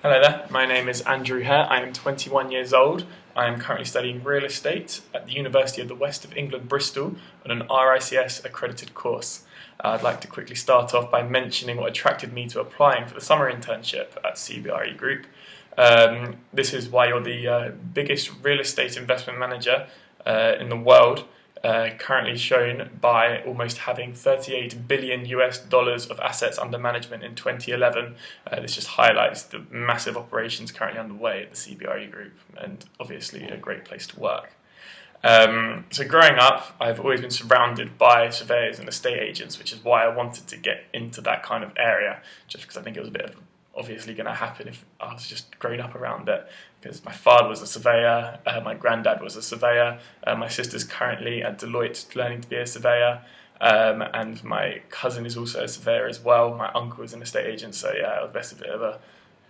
Hello there, my name is Andrew Hare. I am 21 years old. I am currently studying real estate at the University of the West of England, Bristol, on an RICS accredited course. I'd like to quickly start off by mentioning what attracted me to applying for the summer internship at CBRE Group. This is why you're the biggest real estate investment manager in the world, currently shown by almost having $38 billion of assets under management in 2011. This just highlights the massive operations currently underway at the CBRE Group, and obviously a great place to work. So growing up, I've always been surrounded by surveyors and estate agents, which is why I wanted to get into that kind of area, just because I think it was a bit of obviously going to happen if I was just growing up around it, because my father was a surveyor, my granddad was a surveyor, my sister's currently at Deloitte learning to be a surveyor, and my cousin is also a surveyor as well. My uncle is an estate agent, so yeah, that's a bit of a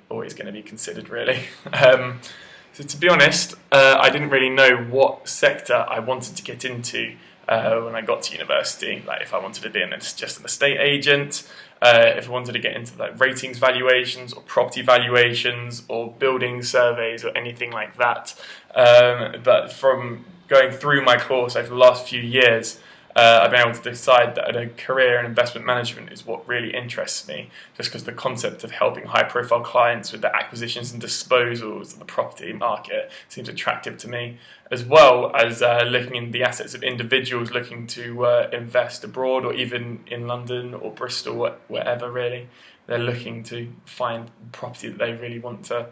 always going to be considered really. So to be honest, I didn't really know what sector I wanted to get into when I got to university. Like if I wanted to be just an estate agent, if I wanted to get into like ratings valuations or property valuations or building surveys or anything like that. But from going through my course over the last few years, I've been able to decide that a career in investment management is what really interests me, just because the concept of helping high-profile clients with the acquisitions and disposals of the property market seems attractive to me, as well as looking in the assets of individuals looking to invest abroad or even in London or Bristol, wherever really. They're looking to find property that they really want to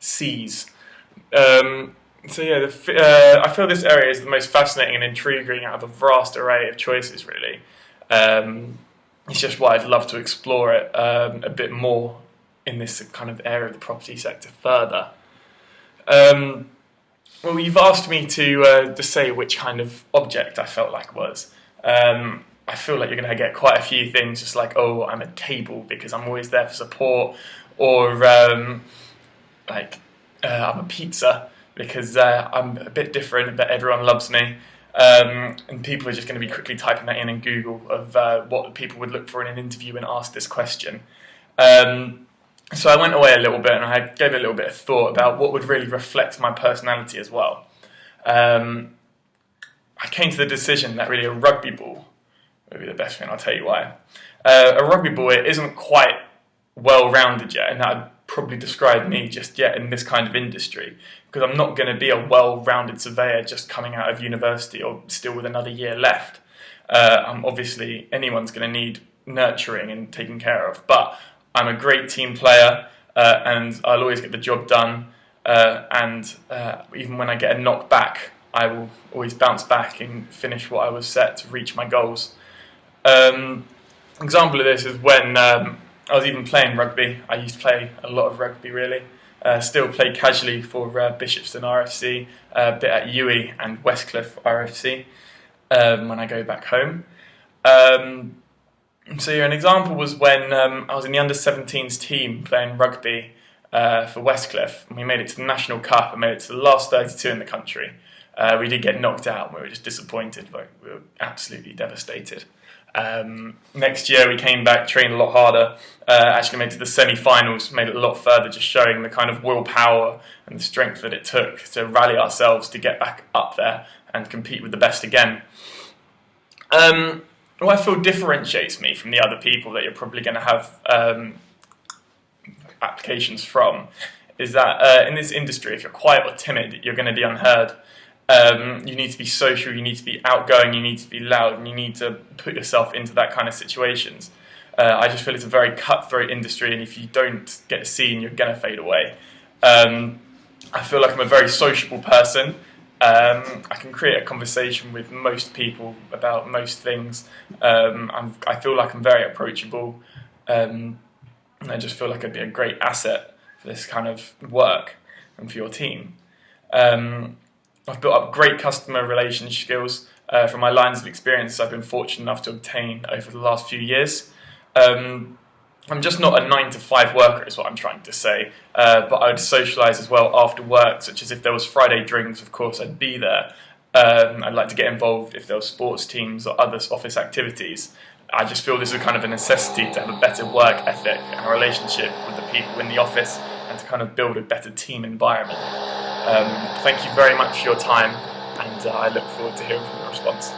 seize. So yeah, I feel this area is the most fascinating and intriguing out of a vast array of choices, really. It's just why I'd love to explore it a bit more in this kind of area of the property sector further. Well, you've asked me to say which kind of object I felt like was. I feel like you're going to get quite a few things, just like, oh, I'm a table because I'm always there for support, or I'm a pizza because I'm a bit different, but everyone loves me. And people are just going to be quickly typing that in Google of what people would look for in an interview and ask this question. So I went away a little bit and I gave it a little bit of thought about what would really reflect my personality as well. I came to the decision that really a rugby ball would be the best thing. I'll tell you why. A rugby ball, it isn't quite well-rounded yet, and that would probably describe me just yet in this kind of industry, because I'm not going to be a well-rounded surveyor just coming out of university or still with another year left. Obviously, anyone's going to need nurturing and taking care of, but I'm a great team player, and I'll always get the job done, and even when I get a knock back, I will always bounce back and finish what I was set to reach my goals. Example of this is when I was even playing rugby. I used to play a lot of rugby really. Still play casually for Bishopston RFC, a bit at UWE and Westcliff RFC when I go back home. So yeah, an example was when I was in the under-17s team playing rugby for Westcliff, and we made it to the National Cup and made it to the last 32 in the country. We did get knocked out and we were just disappointed, like we were absolutely devastated. Next year we came back, trained a lot harder, actually made it to the semi-finals, made it a lot further, just showing the kind of willpower and the strength that it took to rally ourselves to get back up there and compete with the best again. What I feel differentiates me from the other people that you're probably going to have applications from is that in this industry, if you're quiet or timid, you're going to be unheard. You need to be social, you need to be outgoing, you need to be loud, and you need to put yourself into that kind of situations. I just feel it's a very cutthroat industry, and if you don't get seen, you're going to fade away. I feel like I'm a very sociable person. I can create a conversation with most people about most things. I feel like I'm very approachable, and I just feel like I'd be a great asset for this kind of work and for your team. I've built up great customer relationship skills from my lines of experience I've been fortunate enough to obtain over the last few years. I'm just not a 9-to-5 worker is what I'm trying to say, but I would socialise as well after work, such as if there was Friday drinks, of course I'd be there. I'd like to get involved if there were sports teams or other office activities. I just feel this is kind of a necessity to have a better work ethic and a relationship with the people in the office and to kind of build a better team environment. Thank you very much for your time, and I look forward to hearing from your response.